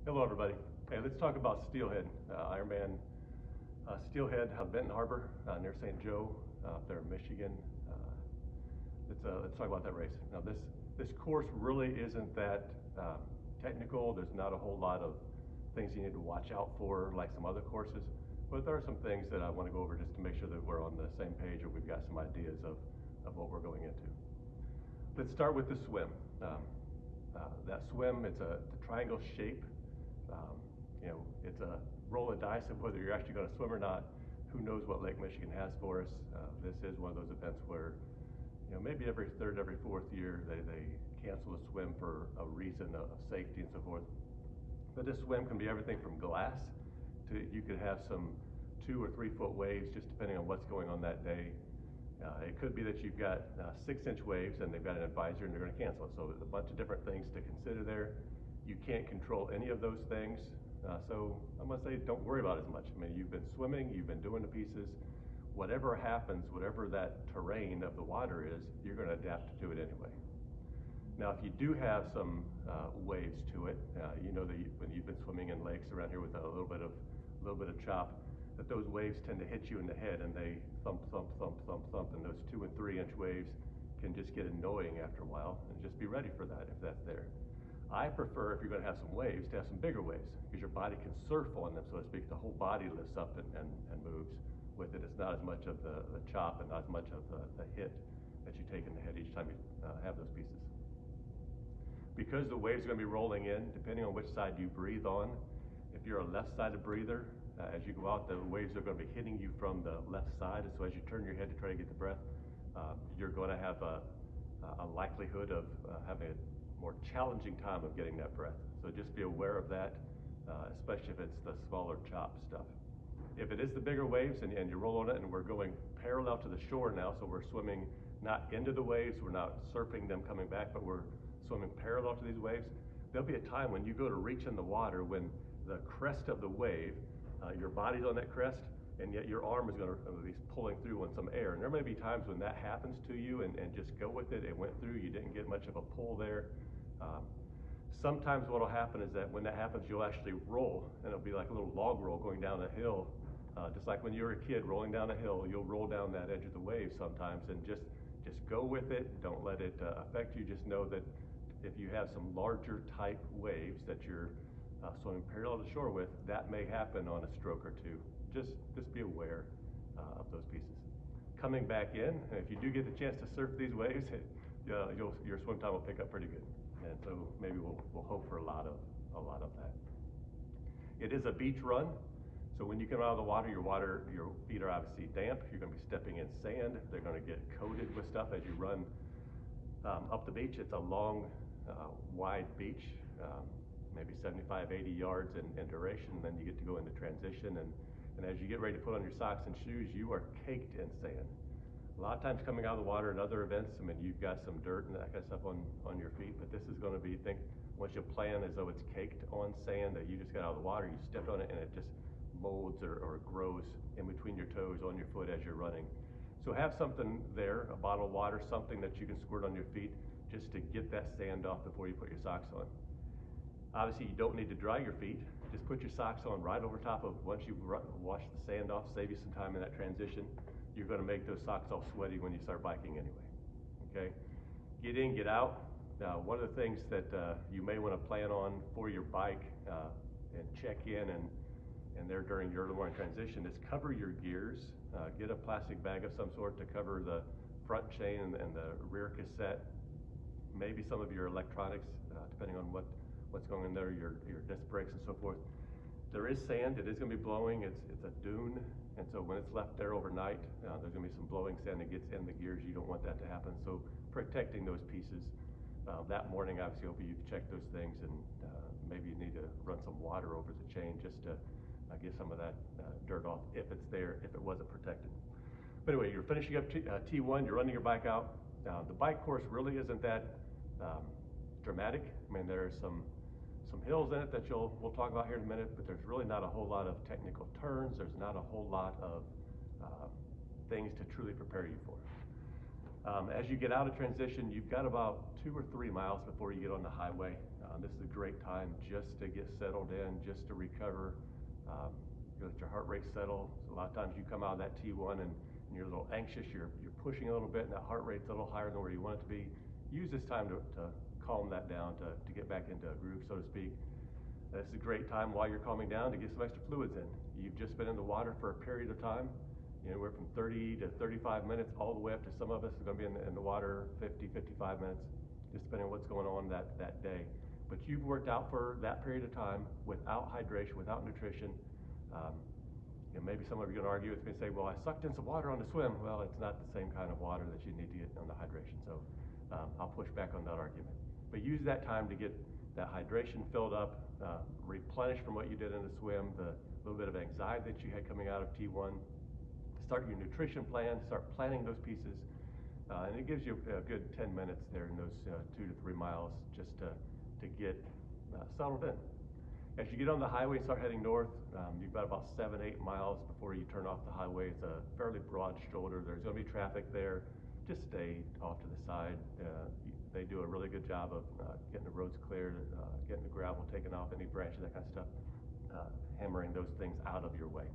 Hello everybody. Hey, let's talk about Steelhead, Ironman Steelhead, Benton Harbor, near St. Joe, up there in Michigan. Let's talk about that race. Now this course really isn't that technical. There's not a whole lot of things you need to watch out for like some other courses, but there are some things that I want to go over just to make sure that we're on the same page or we've got some ideas of what we're going into. Let's start with the swim. That swim, it's a triangle shape. It's a roll of dice of whether you're actually going to swim or not. Who knows what Lake Michigan has for us. This is one of those events where, maybe every third, every fourth year they cancel a swim for a reason of safety and so forth. But this swim can be everything from glass to you could have some 2 or 3 foot waves just depending on what's going on that day. It could be that you've got 6-inch waves and they've got an advisory and they're going to cancel it. So there's a bunch of different things to consider there. You can't control any of those things. So I'm going to say don't worry about it as much. I mean, you've been swimming, you've been doing the pieces. Whatever happens, whatever that terrain of the water is, you're going to adapt to it anyway. Now, if you do have some waves to it, you know that when you've been swimming in lakes around here with a little bit of chop, that those waves tend to hit you in the head and they thump, thump, thump, thump, thump, and those 2 and 3 inch waves can just get annoying after a while, and just be ready for that if that's there. I prefer, if you're going to have some waves, to have some bigger waves because your body can surf on them, so to speak. The whole body lifts up and moves with it. It's not as much of the chop and not as much of the hit that you take in the head each time you have those pieces. Because the waves are going to be rolling in, depending on which side you breathe on, if you're a left-sided breather, as you go out, the waves are going to be hitting you from the left side. And so as you turn your head to try to get the breath, you're going to have a likelihood of having a more challenging time of getting that breath. So just be aware of that, especially if it's the smaller chop stuff. If it is the bigger waves and you roll on it, and we're going parallel to the shore now, so we're swimming not into the waves, we're not surfing them coming back, but we're swimming parallel to these waves, there'll be a time when you go to reach in the water when the crest of the wave, your body's on that crest, and yet your arm is going to be pulling through on some air. And there may be times when that happens to you and just go with it. It went through, you didn't get much of a pull there. Sometimes what will happen is that when that happens, you'll actually roll, and it'll be like a little log roll going down a hill. Just like when you were a kid rolling down a hill, you'll roll down that edge of the wave sometimes, and just go with it. Don't let it affect you. Just know that if you have some larger type waves that you're swimming parallel to shore with, that may happen on a stroke or two. Just be aware of those pieces. Coming back in, if you do get the chance to surf these waves, your swim time will pick up pretty good. And so maybe we'll hope for a lot of that. It is a beach run, so when you come out of the water, your feet are obviously damp. You're going to be stepping in sand. They're going to get coated with stuff as you run up the beach. It's a long, wide beach, maybe 75, 80 yards in duration. And then you get to go into transition, and as you get ready to put on your socks and shoes, you are caked in sand. A lot of times coming out of the water at other events, I mean, you've got some dirt and that kind of stuff on your feet, but this is going to be, once you plan as though it's caked on sand that you just got out of the water, you stepped on it and it just molds or grows in between your toes on your foot as you're running. So have something there, a bottle of water, something that you can squirt on your feet just to get that sand off before you put your socks on. Obviously, you don't need to dry your feet. Just put your socks on right over top of, once you've washed the sand off, save you some time in that transition. You're going to make those socks all sweaty when you start biking anyway. Okay? Get in, get out. Now, one of the things that you may want to plan on for your bike and check in and there during your early morning transition is cover your gears. Get a plastic bag of some sort to cover the front chain and the rear cassette. Maybe some of your electronics, depending on what's going in there, your disc brakes and so forth. There is sand. It is going to be blowing. It's a dune, and so when it's left there overnight, there's going to be some blowing sand that gets in the gears. You don't want that to happen. So protecting those pieces. That morning, obviously, hopefully you've checked those things, and maybe you need to run some water over the chain just to get some of that dirt off if it's there, if it wasn't protected. But anyway, you're finishing up T1. You're running your bike out. The bike course really isn't that dramatic. I mean, there's some hills in it that we'll talk about here in a minute, but there's really not a whole lot of technical turns. There's not a whole lot of things to truly prepare you for. As you get out of transition, you've got about 2 or 3 miles before you get on the highway. This is a great time just to get settled in, just to recover, let your heart rate settle. So a lot of times you come out of that T1 and you're a little anxious, you're pushing a little bit, and that heart rate's a little higher than where you want it to be. Use this time to calm that down, to get back into a groove, so to speak. This is a great time while you're calming down to get some extra fluids in. You've just been in the water for a period of time, anywhere from 30 to 35 minutes, all the way up to some of us are going to be in the water 50, 55 minutes, just depending on what's going on that day. But you've worked out for that period of time without hydration, without nutrition. Maybe some of you are going to argue with me and say, well, I sucked in some water on the swim. Well, it's not the same kind of water that you need to get on the hydration. So I'll push back on that argument. But use that time to get that hydration filled up, replenish from what you did in the swim, the little bit of anxiety that you had coming out of T1. Start your nutrition plan, start planning those pieces. And it gives you a good 10 minutes there in those 2 to 3 miles just to get settled in. As you get on the highway and start heading north, you've got about 7, 8 miles before you turn off the highway. It's a fairly broad shoulder. There's going to be traffic there. Just stay off to the side. They do a really good job of getting the roads cleared, getting the gravel taken off, any branches, that kind of stuff, hammering those things out of your way.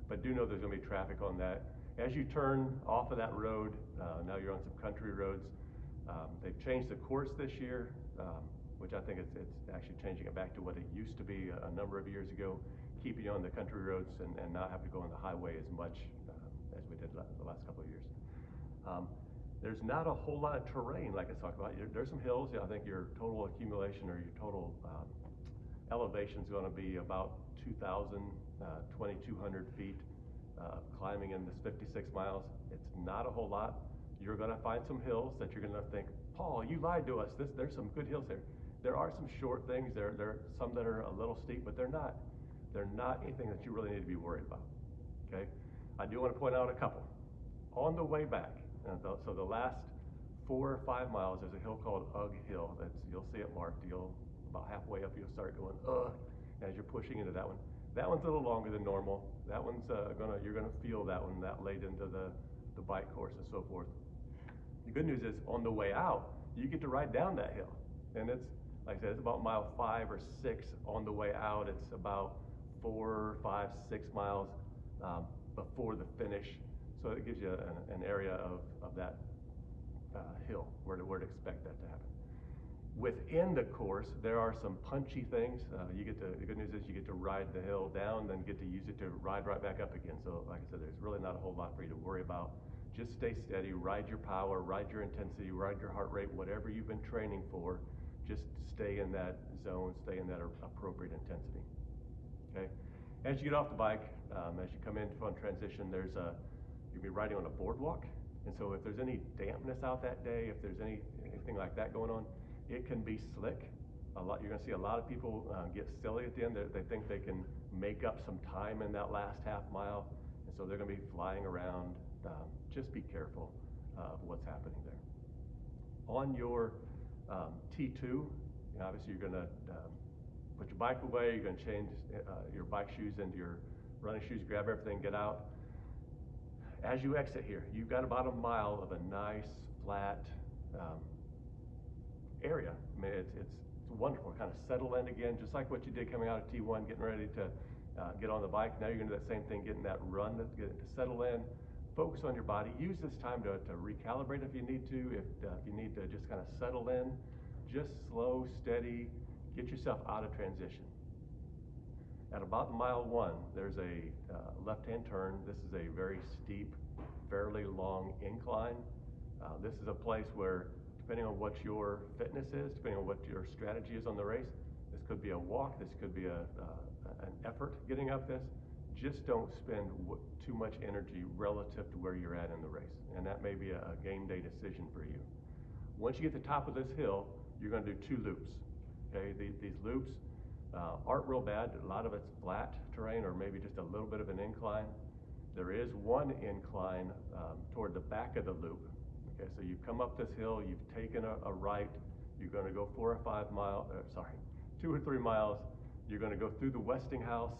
But do know there's going to be traffic on that. As you turn off of that road, now you're on some country roads. They've changed the course this year, which I think it's actually changing it back to what it used to be a number of years ago, keeping you on the country roads and not having to go on the highway as much as we did the last couple of years. There's not a whole lot of terrain like I talked about. There's some hills. I think your total accumulation or your total elevation is going to be about 2,000, 2,200 feet climbing in this 56 miles. It's not a whole lot. You're going to find some hills that you're going to think, Paul, you lied to us. There's some good hills there. There are some short things. There are some that are a little steep, but they're not anything that you really need to be worried about. Okay? I do want to point out a couple. On the way back, so the last 4 or 5 miles, there's a hill called Ugg Hill. You'll see it marked. About halfway up, you'll start going, ugh, as you're pushing into that one. That one's a little longer than normal. That one's you're gonna feel that one that late into the bike course and so forth. The good news is on the way out, you get to ride down that hill. And it's, like I said, it's about mile 5 or 6 on the way out. It's about 4, 5, 6 miles before the finish. So it gives you an area of that hill where to expect that to happen. Within the course, there are some punchy things. The good news is you get to ride the hill down, then get to use it to ride right back up again. So like I said, there's really not a whole lot for you to worry about. Just stay steady, ride your power, ride your intensity, ride your heart rate, whatever you've been training for, just stay in that zone, stay in that appropriate intensity. Okay? As you get off the bike, as you come in from transition, you'll be riding on a boardwalk. And so if there's any dampness out that day, if there's anything like that going on, it can be slick. You're going to see a lot of people get silly at the end. They think they can make up some time in that last half mile, and so they're going to be flying around. Just be careful of what's happening there. On your T2, obviously you're going to put your bike away. You're going to change your bike shoes into your running shoes, grab everything, get out. As you exit here, you've got about a mile of a nice, flat area. I mean, it's wonderful. Kind of settle in again, just like what you did coming out of T1, getting ready to get on the bike. Now you're going to do that same thing, getting that run, to settle in. Focus on your body. Use this time to recalibrate if you need to. If you need to just kind of settle in, just slow, steady, get yourself out of transition. At about mile 1, there's a left-hand turn. This is a very steep, fairly long incline. This is a place where, depending on what your fitness is, depending on what your strategy is on the race, this could be a walk, this could be an effort getting up this. Just don't spend too much energy relative to where you're at in the race. And that may be a game day decision for you. Once you get to the top of this hill, you're going to do 2 loops. Okay, these loops aren't real bad. A lot of it's flat terrain or maybe just a little bit of an incline. There is one incline toward the back of the loop. Okay, so you come up this hill, you've taken a right, you're going to go 2 or 3 miles. You're going to go through the Westinghouse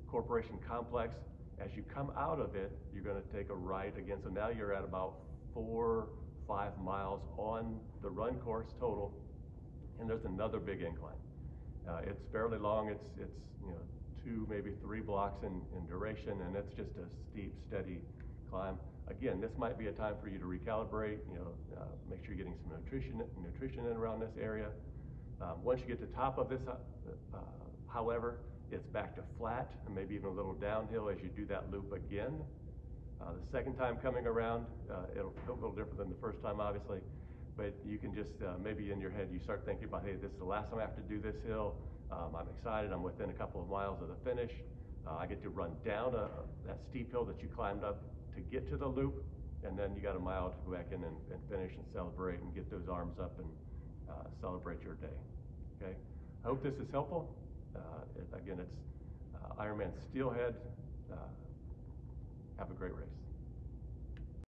Corporation complex. As you come out of it, you're going to take a right again. So now you're at about 4, 5 miles on the run course total. and there's another big incline. It's fairly long. It's you know 2 maybe 3 blocks in duration, and it's just a steep, steady climb. Again, this might be a time for you to recalibrate. Make sure you're getting some nutrition in around this area. Once you get to the top of this, however, it's back to flat and maybe even a little downhill as you do that loop again. The second time coming around, it'll feel a little different than the first time, obviously, but you can just maybe in your head you start thinking about, hey, this is the last time I have to do this hill. I'm excited. I'm within a couple of miles of the finish. I get to run down that steep hill that you climbed up to get to the loop, and then you got a mile to go back in and finish and celebrate and get those arms up and celebrate your day. Okay, I hope this is helpful. Again, it's Ironman Steelhead. Have a great race.